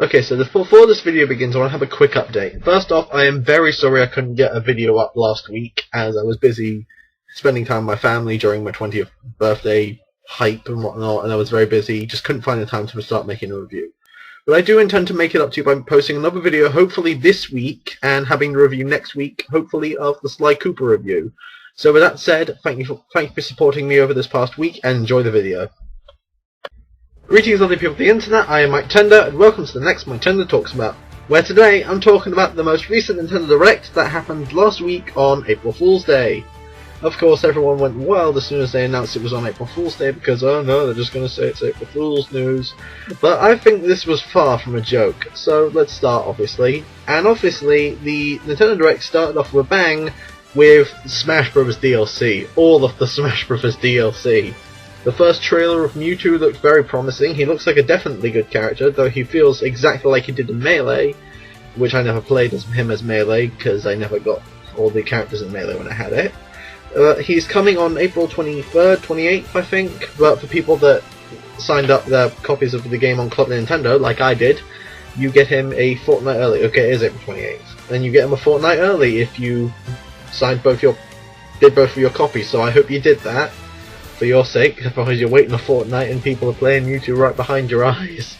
Okay, so before this video begins, I want to have a quick update. First off, I am very sorry I couldn't get a video up last week, as I was busy spending time with my family during my 20th birthday hype and whatnot, and I was very busy, just couldn't find the time to start making a review. But I do intend to make it up to you by posting another video, hopefully this week, and having the review next week, hopefully of the Sly Cooper review. So with that said, thank you for supporting me over this past week, and enjoy the video. Greetings lovely people of the internet, I am Miketendo, and welcome to the next Miketendo Talks About, where today I'm talking about the most recent Nintendo Direct that happened last week on April Fool's Day. Of course, everyone went wild as soon as they announced it was on April Fool's Day because, oh no, they're just going to say it's April Fool's news. But I think this was far from a joke, so let's start obviously. And obviously, the Nintendo Direct started off with a bang with Smash Bros. DLC, all of the Smash Bros. DLC. The first trailer of Mewtwo looked very promising. He looks like a definitely good character, though he feels exactly like he did in Melee, which I never played as him as Melee, because I never got all the characters in Melee when I had it. He's coming on April 23rd, 28th, I think, but for people that signed up their copies of the game on Club Nintendo, like I did, you get him a fortnight early. Okay, it is April 28th. And you get him a fortnight early if you signed did both of your copies, so I hope you did that. For your sake, otherwise you're waiting a fortnight and people are playing Mewtwo right behind your eyes.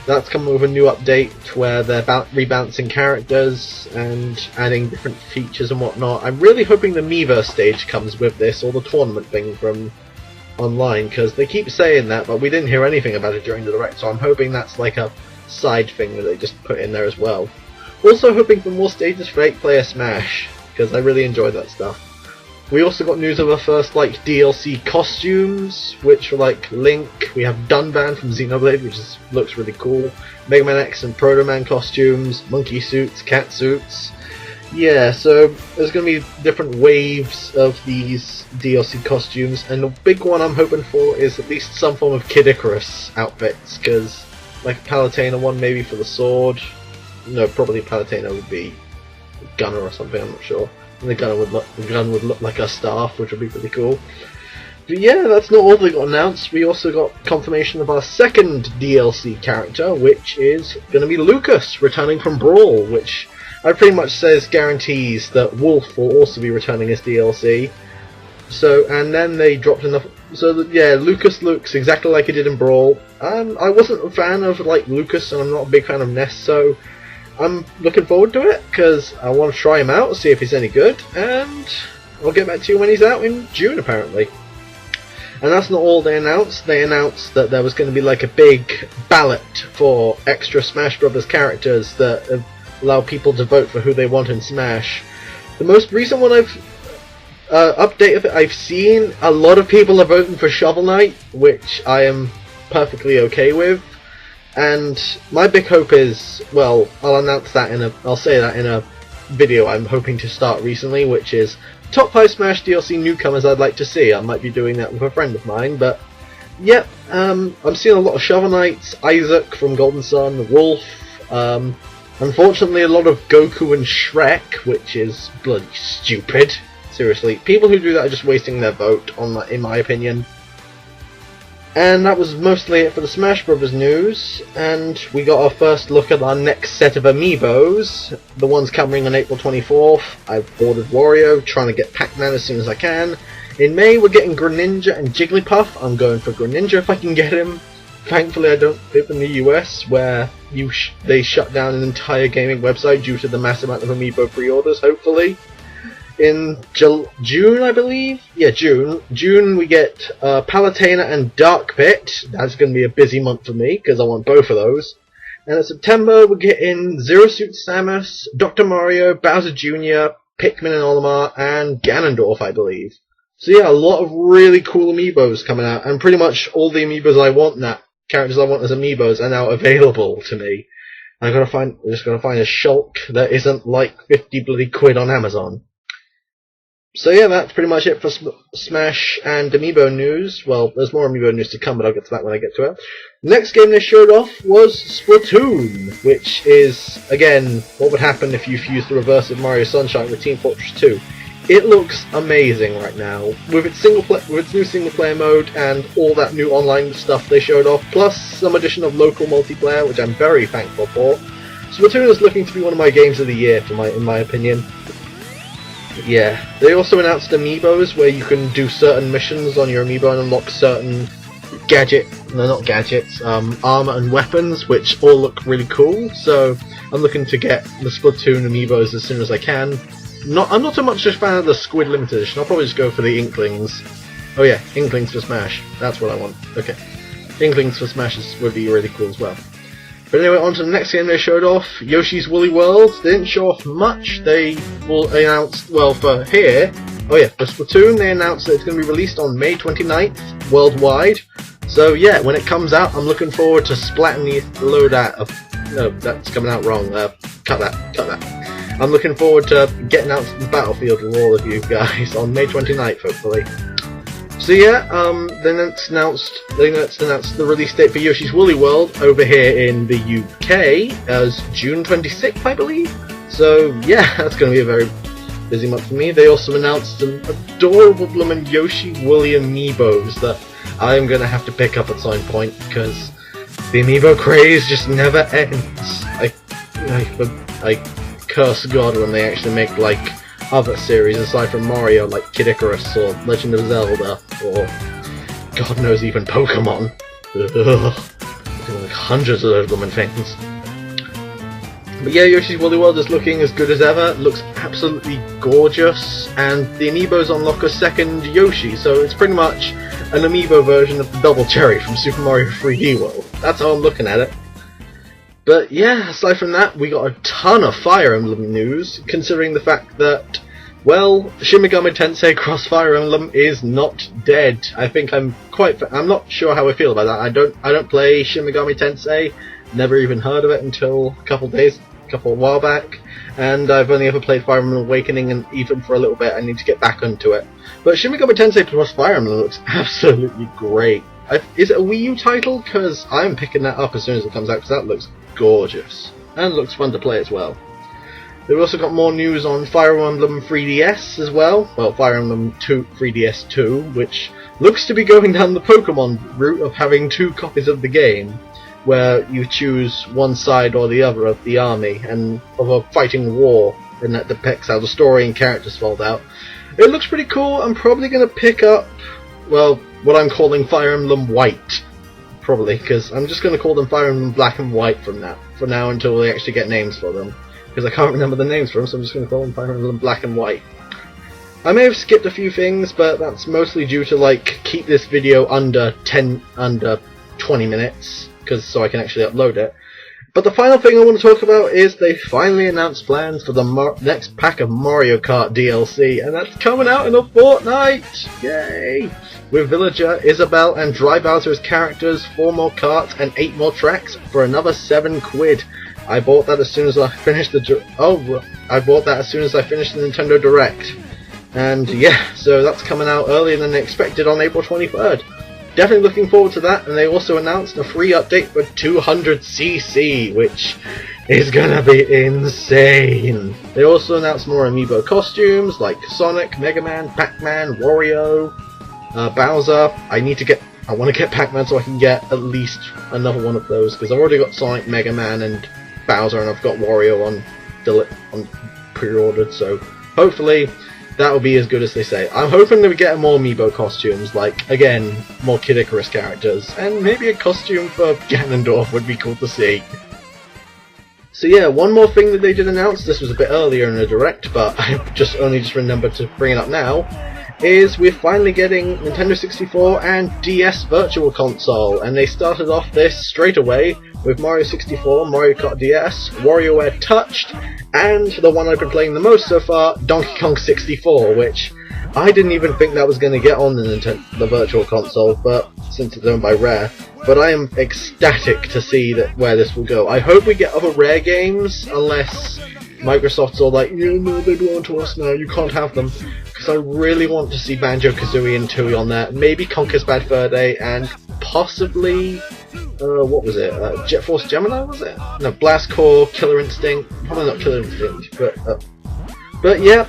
That's coming with a new update where they're rebalancing characters and adding different features and whatnot. I'm really hoping the Miiverse stage comes with this, or the tournament thing from online, because they keep saying that, but we didn't hear anything about it during the Direct, so I'm hoping that's like a side thing that they just put in there as well. Also hoping for more stages for 8-player Smash, because I really enjoy that stuff. We also got news of our first DLC costumes, which are like Link. We have Dunban from Xenoblade, which looks really cool. Mega Man X and Proto Man costumes, monkey suits, cat suits. Yeah, so there's going to be different waves of these DLC costumes, and the big one I'm hoping for is at least some form of Kid Icarus outfits, because like a Palutena one maybe for the sword. No, probably Palutena would be Gunner or something, I'm not sure. And the gun would look like a staff, which would be pretty cool. But yeah, that's not all that got announced. We also got confirmation of our second DLC character, which is going to be Lucas, returning from Brawl, which I pretty much says guarantees that Wolf will also be returning as DLC. So, and then they dropped enough. So that, yeah, Lucas looks exactly like he did in Brawl. I wasn't a fan of like Lucas, and I'm not a big fan of Ness, so I'm looking forward to it, because I want to try him out, see if he's any good, and I'll get back to you when he's out in June, apparently. And that's not all they announced. They announced that there was going to be like a big ballot for extra Smash Brothers characters that allow people to vote for who they want in Smash. The most recent one I've seen, a lot of people are voting for Shovel Knight, which I am perfectly okay with. And my big hope is, well, I'll say that in a video I'm hoping to start recently, which is top 5 Smash DLC newcomers I'd like to see. I might be doing that with a friend of mine, but yep, I'm seeing a lot of Shovel Knights, Isaac from Golden Sun, Wolf, unfortunately a lot of Goku and Shrek, which is bloody stupid. Seriously, people who do that are just wasting their vote, in my opinion. And that was mostly it for the Smash Bros. News, and we got our first look at our next set of amiibos, the ones coming on April 24th. I've ordered Wario, trying to get Pac-Man as soon as I can. In May we're getting Greninja and Jigglypuff. I'm going for Greninja if I can get him. Thankfully I don't live in the US, where they shut down an entire gaming website due to the massive amount of amiibo pre-orders, hopefully. In June, I believe? Yeah, June we get Palutena and Dark Pit. That's going to be a busy month for me, because I want both of those. And in September, we're getting Zero Suit Samus, Dr. Mario, Bowser Jr., Pikmin and Olimar, and Ganondorf, I believe. So yeah, a lot of really cool amiibos coming out, and pretty much all the amiibos I want, characters I want as amiibos, are now available to me. I'm just gotta find a Shulk that isn't like 50 bloody quid on Amazon. So yeah, that's pretty much it for Smash and Amiibo news. Well, there's more Amiibo news to come, but I'll get to that when I get to it. The next game they showed off was Splatoon, which is, again, what would happen if you fused the reverse of Mario Sunshine with Team Fortress 2. It looks amazing right now with its new single player mode and all that new online stuff they showed off, plus some addition of local multiplayer, which I'm very thankful for. Splatoon is looking to be one of my games of the year, in my opinion. Yeah, they also announced amiibos where you can do certain missions on your amiibo and unlock certain armor and weapons, which all look really cool. So I'm looking to get the Splatoon amiibos as soon as I can. I'm not so much a fan of the Squid Limited Edition. I'll probably just go for the Inklings. Oh yeah, Inklings for Smash. That's what I want. Okay, Inklings for Smash would be really cool as well. But anyway, on to the next game they showed off, Yoshi's Woolly World. They didn't show off much. They will announce, well, for here, oh yeah, for Splatoon, they announced that it's going to be released on May 29th worldwide. So yeah, when it comes out, I'm looking forward to splatting the load out of... No, that's coming out wrong. Cut that. I'm looking forward to getting out to the battlefield with all of you guys on May 29th, hopefully. So yeah, they announced the release date for Yoshi's Woolly World over here in the UK as June 26th, I believe. So yeah, that's going to be a very busy month for me. They also announced some adorable bloomin' Yoshi Woolly amiibos that I'm going to have to pick up at some point because the amiibo craze just never ends. I curse God when they actually make like other series aside from Mario, like Kid Icarus or Legend of Zelda, or God knows even Pokemon. Ugh. Like hundreds of those blooming things. But yeah, Yoshi's Woolly World is looking as good as ever. It looks absolutely gorgeous, and the amiibos unlock a second Yoshi, so it's pretty much an amiibo version of the Double Cherry from Super Mario 3D World. That's how I'm looking at it. But yeah, aside from that, we got a ton of Fire Emblem news, considering the fact that, well, Shin Megami Tensei Cross Fire Emblem is not dead. I'm not sure how I feel about that. I don't play Shin Megami Tensei, never even heard of it until a while back, and I've only ever played Fire Emblem Awakening, and even for a little bit I need to get back onto it. But Shin Megami Tensei Cross Fire Emblem looks absolutely great. Is it a Wii U title? Because I'm picking that up as soon as it comes out, because that looks gorgeous. And looks fun to play as well. They've also got more news on Fire Emblem 3DS as well. Well, Fire Emblem 3DS 2, which looks to be going down the Pokemon route of having 2 copies of the game, where you choose one side or the other of the army, and of a fighting war, and that depicts how the story and characters fold out. It looks pretty cool. I'm probably going to pick up, well, what I'm calling Fire Emblem White. Probably, because I'm just going to call them Fire Emblem Black and White for now until they actually get names for them. Because I can't remember the names for them, so I'm just going to call them Fire Emblem Black and White. I may have skipped a few things, but that's mostly due to, like, keep this video under 20 minutes, so I can actually upload it. But the final thing I want to talk about is they finally announced plans for the next pack of Mario Kart DLC, and that's coming out in a fortnight! Yay! With Villager, Isabelle, and Dry Bowser as characters, 4 more karts, and 8 more tracks for another £7. I bought that as soon as I finished the Nintendo Direct. And yeah, so that's coming out earlier than expected on April 23rd. Definitely looking forward to that, and they also announced a free update for 200cc, which is gonna be insane. They also announced more amiibo costumes like Sonic, Mega Man, Pac-Man, Wario, Bowser. I want to get Pac-Man so I can get at least another one of those, because I've already got Sonic, Mega Man, and Bowser, and I've got Wario on pre-ordered, so hopefully that'll be as good as they say. I'm hoping that we get more amiibo costumes, like, again, more Kid Icarus characters, and maybe a costume for Ganondorf would be cool to see. So yeah, one more thing that they did announce, this was a bit earlier in the Direct, but I only just remembered to bring it up now, is we're finally getting Nintendo 64 and DS Virtual Console, and they started off this straight away with Mario 64, Mario Kart DS, WarioWare Touched, and the one I've been playing the most so far, Donkey Kong 64, which I didn't even think that was going to get on the Virtual Console, but since it's owned by Rare. But I am ecstatic to see where this will go. I hope we get other Rare games, unless Microsoft's all like, yeah, no, they belong to us now, you can't have them. Because I really want to see Banjo-Kazooie and Tooie on there, maybe Conker's Bad Fur Day, and possibly, what was it, Jet Force Gemini, was it? No, Blast Corps, Killer Instinct, probably not Killer Instinct, but yeah,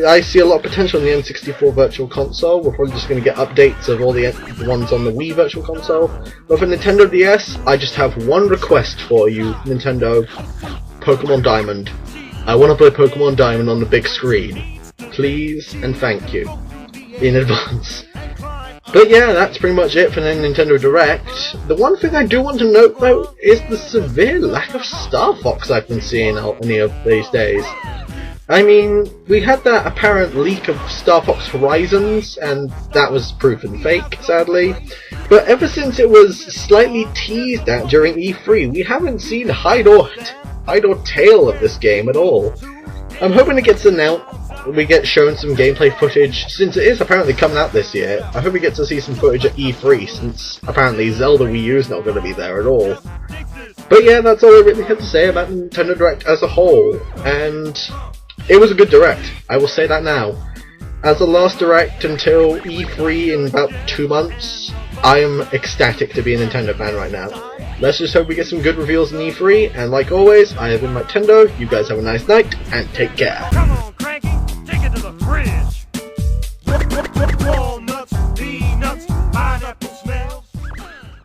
I see a lot of potential in the N64 Virtual Console. We're probably just going to get updates of all the ones on the Wii Virtual Console. But for Nintendo DS, I just have one request for you, Nintendo: Pokemon Diamond. I want to play Pokemon Diamond on the big screen. Please and thank you in advance. But yeah, that's pretty much it for the Nintendo Direct. The one thing I do want to note though is the severe lack of Starfox I've been seeing out any of these days. I mean, we had that apparent leak of Starfox Horizons, and that was proven fake, sadly. But ever since it was slightly teased at during E3, we haven't seen hide or tail of this game at all. I'm hoping it gets announced, we get shown some gameplay footage, since it is apparently coming out this year. I hope we get to see some footage at E3, since apparently Zelda Wii U is not going to be there at all. But yeah, that's all I really had to say about Nintendo Direct as a whole, and it was a good Direct, I will say that now. As the last Direct until E3 in about 2 months, I am ecstatic to be a Nintendo fan right now. Let's just hope we get some good reveals in E3, and like always, I have been Miketendo. You guys have a nice night, and take care.